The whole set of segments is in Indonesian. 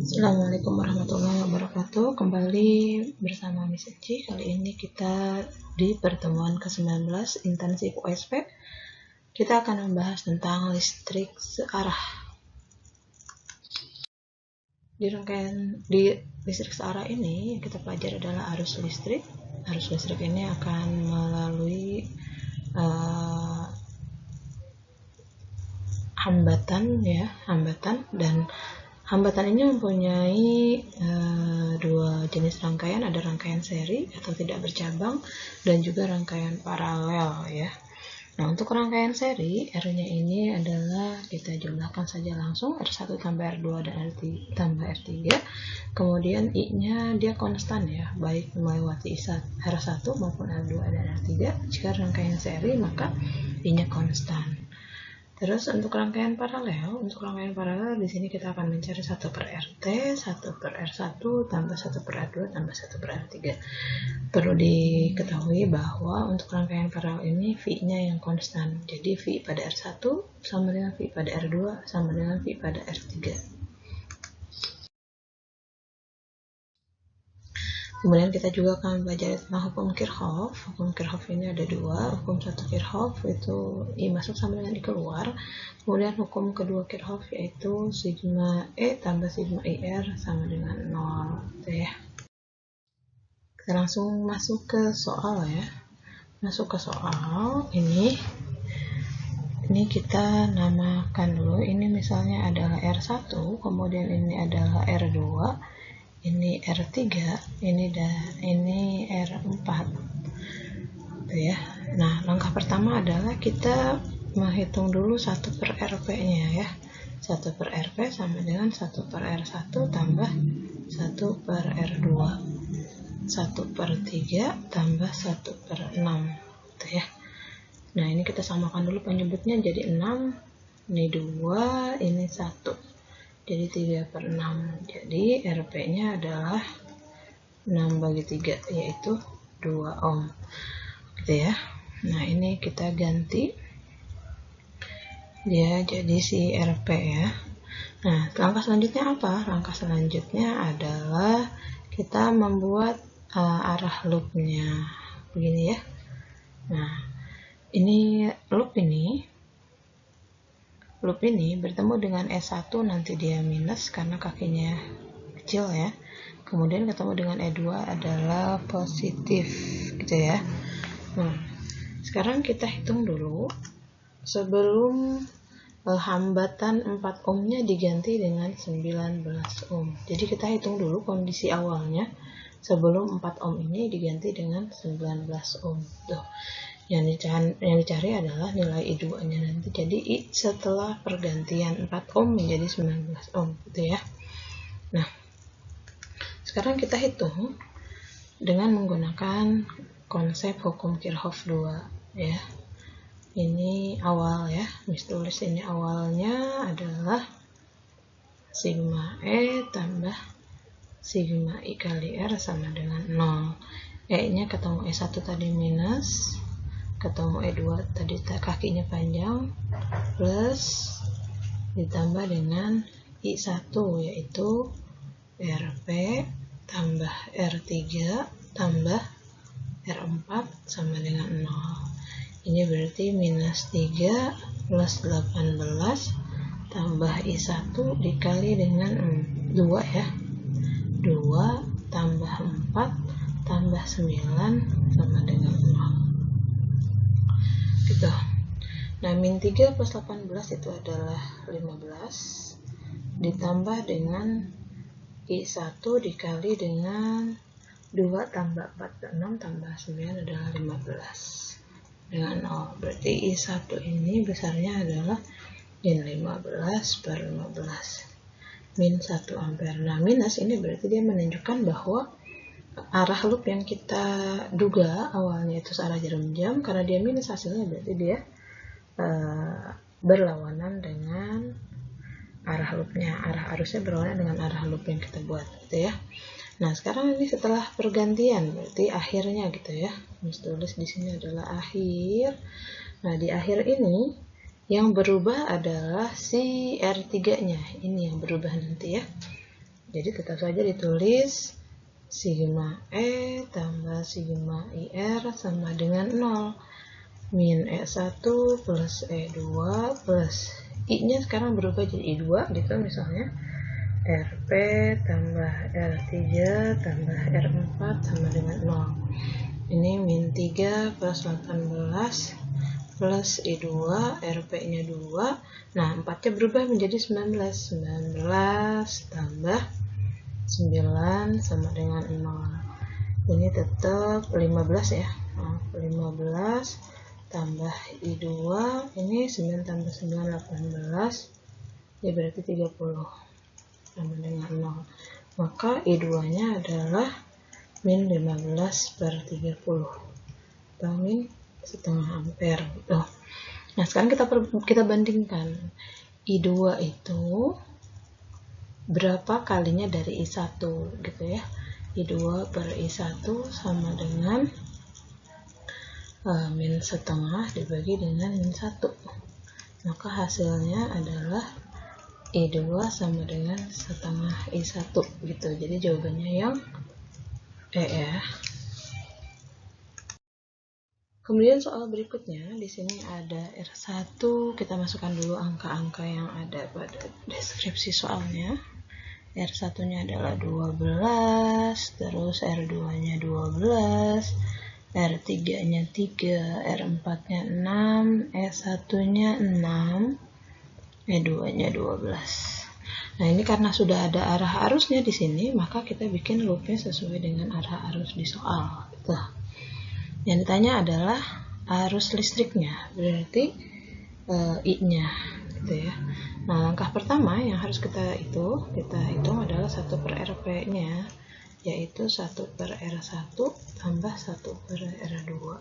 Assalamualaikum warahmatullahi wabarakatuh. Kembali bersama Miss Eci. Kali ini kita di pertemuan ke-19 intensif USP. Kita akan membahas tentang listrik searah. Di listrik searah ini yang kita pelajari adalah arus listrik. Arus listrik ini akan melalui hambatan dan hambatan ini mempunyai dua jenis rangkaian, ada rangkaian seri atau tidak bercabang dan juga rangkaian paralel ya. Nah, untuk rangkaian seri, R-nya ini adalah kita jumlahkan saja langsung R1 tambah R2 dan R3 tambah R3. Kemudian I-nya dia konstan ya, baik melewati R1 maupun R2 dan R3. Jika rangkaian seri maka I-nya konstan. Terus untuk rangkaian paralel di sini kita akan mencari 1 per RT, 1 per R1, tambah 1 per R2, tambah 1 per R3. Perlu diketahui bahwa untuk rangkaian paralel ini V-nya yang konstan. Jadi V pada R1 sama dengan V pada R2 sama dengan V pada R3. Kemudian kita juga akan belajar tentang hukum Kirchhoff. Hukum Kirchhoff ini ada dua. Hukum satu Kirchhoff itu I masuk sama dengan I keluar. Kemudian hukum kedua Kirchhoff yaitu sigma E tambah sigma IR sama dengan 0. Gitu ya. Kita langsung masuk ke soal ya. Masuk ke soal ini kita namakan dulu. Ini misalnya adalah R1, kemudian ini adalah R2. Ini R3, ini R4 gitu ya. Nah, langkah pertama adalah kita menghitung dulu 1 per RP-nya ya. 1 per RP sama dengan 1 per R1 tambah 1 per R2. 1 per 3 tambah 1 per 6 gitu ya. Nah, ini kita samakan dulu penyebutnya jadi 6, ini 2, ini 1. Jadi 3 per 6. Jadi RP-nya adalah 6 bagi 3, yaitu 2 ohm. Gitu ya. Nah, ini kita ganti. Dia jadi si RP ya. Nah, langkah selanjutnya apa? Langkah selanjutnya adalah kita membuat arah loopnya. Begini ya. Nah, ini loop ini bertemu dengan S1, nanti dia minus karena kakinya kecil ya. Kemudian ketemu dengan E2 adalah positif gitu ya. Nah, sekarang kita hitung dulu sebelum hambatan 4 ohmnya diganti dengan 19 ohm. Jadi kita hitung dulu kondisi awalnya sebelum 4 ohm ini diganti dengan 19 ohm. Tuh. Yang dicari adalah nilai I2 nya nanti. Jadi I setelah pergantian 4 ohm menjadi 19 ohm gitu ya. Nah, sekarang kita hitung dengan menggunakan konsep hukum Kirchhoff 2 ya. Ini awal ya, Miss tulis ini awalnya adalah sigma E tambah sigma I kali R sama dengan 0. E nya ketemu E1 tadi minus, ketemu E2 tadi kakinya panjang, plus ditambah dengan I1 yaitu RP tambah R3 tambah R4 sama dengan 0. Ini berarti minus 3 plus 18 tambah I1 dikali dengan 2 ya. 2 tambah 4 tambah 9 sama dengan 0. Gitu. Nah, min 3 plus 18 itu adalah 15 ditambah dengan I1 dikali dengan 2 tambah 4 6 tambah 9 adalah 15 dengan 0. Berarti I1 ini besarnya adalah min 15 per 15 min 1 ampere. Nah, minus ini berarti dia menunjukkan bahwa arah loop yang kita duga awalnya itu searah jarum jam, karena dia minus hasilnya berarti dia berlawanan dengan arah loopnya, arah arusnya berlawanan dengan arah loop yang kita buat gitu ya. Nah, sekarang ini setelah pergantian berarti akhirnya gitu ya. Miss tulis di sini adalah akhir. Nah, di akhir ini yang berubah adalah si R3-nya. Ini yang berubah nanti ya. Jadi tetap saja ditulis sigma E tambah sigma IR sama dengan 0. Min E1 plus E2 plus I-nya sekarang berubah jadi I2 gitu misalnya. RP tambah R3 tambah R4 sama dengan 0. Ini min 3 plus 18 plus I2, RP-nya 2. Nah, 4-nya berubah menjadi 19. 19 tambah 9 sama dengan 0. Ini tetap 15 ya. 15 tambah I2, ini 9 tambah 9, 18. Ya berarti 30 sama dengan 0. Maka I2-nya adalah min 15 per 30. Atau min setengah ampere. Nah, sekarang kita bandingkan. I2 itu berapa kalinya dari I1 gitu ya. I2 per I1 sama dengan min setengah dibagi dengan min 1. Maka hasilnya adalah I2 sama dengan setengah I1 gitu. Jadi jawabannya yang E ya. Kemudian soal berikutnya, di sini ada R1, kita masukkan dulu angka-angka yang ada pada deskripsi soalnya. R1-nya adalah 12, terus R2-nya 12, R3-nya 3, R4-nya 6, E1-nya 6, E2-nya 12. Nah, ini karena sudah ada arah arusnya di sini, maka kita bikin loopnya sesuai dengan arah arus di soal. Gitu. Yang ditanya adalah arus listriknya, berarti I-nya gitu ya. Nah, langkah pertama yang harus kita hitung adalah 1 per RP-nya, yaitu 1 per R1 tambah 1 per R2.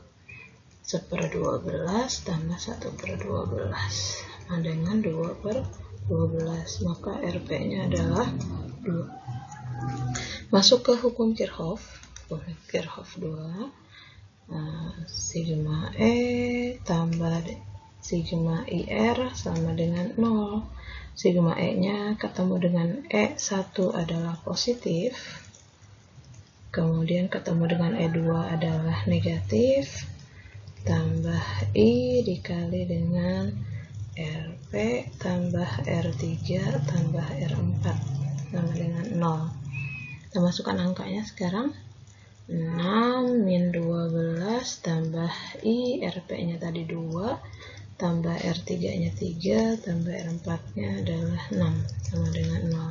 1 per 12 tambah 1 per 12. Nah, dengan 2 per 12, maka RP-nya adalah 2. Masuk ke hukum Kirchhoff 2. Sigma E tambah sigma IR sama dengan 0. Sigma E-nya ketemu dengan E1 adalah positif, kemudian ketemu dengan E2 adalah negatif, tambah I dikali dengan RP tambah R3 tambah R4 sama dengan 0. Kita masukkan angkanya sekarang. 6 min 12 tambah I, RP-nya tadi 2, tambah R3-nya 3, tambah R4-nya adalah 6, sama dengan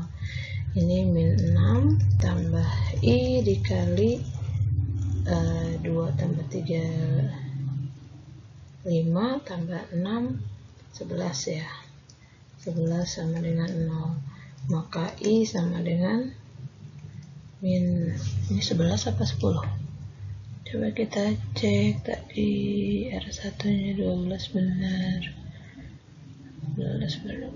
0. Ini min 6 tambah I dikali 2 tambah 3, 5, tambah 6, 11 ya. 11 sama dengan 0. Maka I sama dengan min, ini 11 apa 10? Coba kita cek tadi R1 nya 12 benar. 12 benar.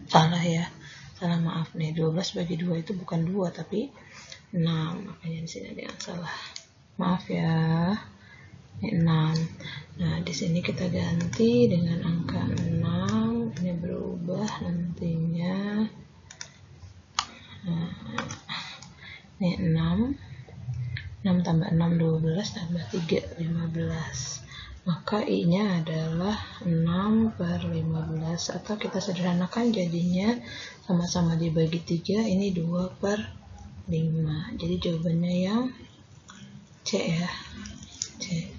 Salah ya. Salah, maaf nih. 12 bagi 2 itu bukan 2 tapi 6. Makanya di sini ada yang salah. Maaf ya. Ini 6. Nah, di sini kita ganti dengan angka 6. Ini berubah nantinya. Ini 6 tambah 6, 12 tambah 3, 15. Maka I-nya adalah 6 per 15. Atau kita sederhanakan jadinya sama-sama dibagi 3, ini 2 per 5. Jadi jawabannya yang C ya. C.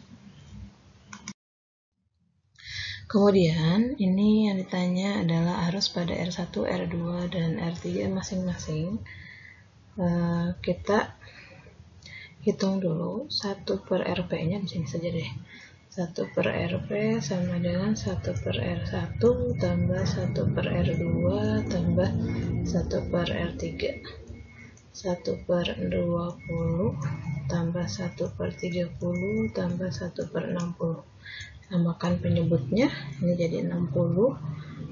Kemudian ini yang ditanya adalah arus pada R1, R2, dan R3 masing-masing. Kita hitung dulu 1 per RP-nya di sini saja deh. 1 per RP sama dengan 1 per R1 tambah 1 per R2 tambah 1 per R3. 1 per 20 tambah 1 per 30 tambah 1 per 60. Namakan penyebutnya, ini jadi 60.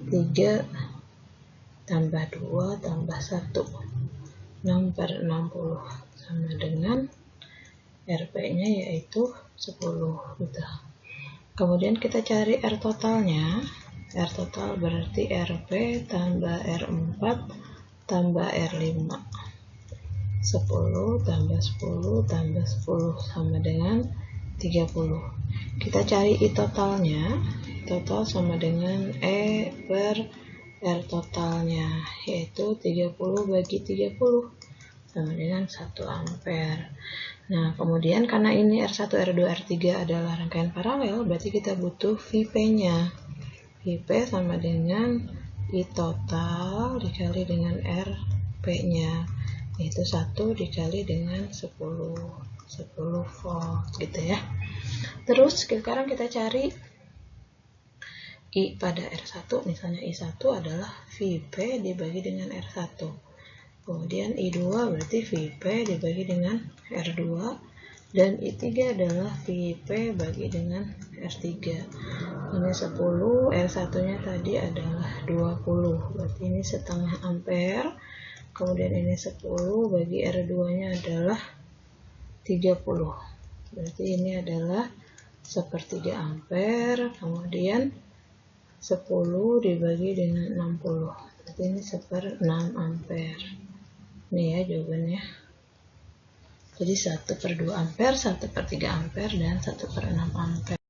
3 tambah 2 tambah 1. 6 per 60 sama dengan RP-nya yaitu 10 gitu. Kemudian kita cari R totalnya. R total berarti RP tambah R4 tambah R5. 10 tambah 10 tambah 10 sama dengan 30. Kita cari I totalnya. Total sama dengan E per R totalnya, yaitu 30 bagi 30 sama dengan 1 ampere. Nah, kemudian karena ini R1, R2, R3 adalah rangkaian paralel, berarti kita butuh Vp-nya. Vp sama dengan I total dikali dengan Rp-nya, yaitu 1 dikali dengan 10 volt gitu ya. Terus sekarang kita cari I pada R1, misalnya I1 adalah Vp dibagi dengan R1. Kemudian I2 berarti Vp dibagi dengan R2. Dan I3 adalah Vp bagi dengan R3. Ini 10, R1-nya tadi adalah 20. Berarti ini setengah ampere. Kemudian ini 10 bagi R2-nya adalah 30. Berarti ini adalah 1/3 ampere. Kemudian 10 dibagi dengan 60. Berarti ini 1/6 ampere. Ini ya jawabannya. Jadi 1/2 ampere, 1/3 ampere, dan 1/6 ampere.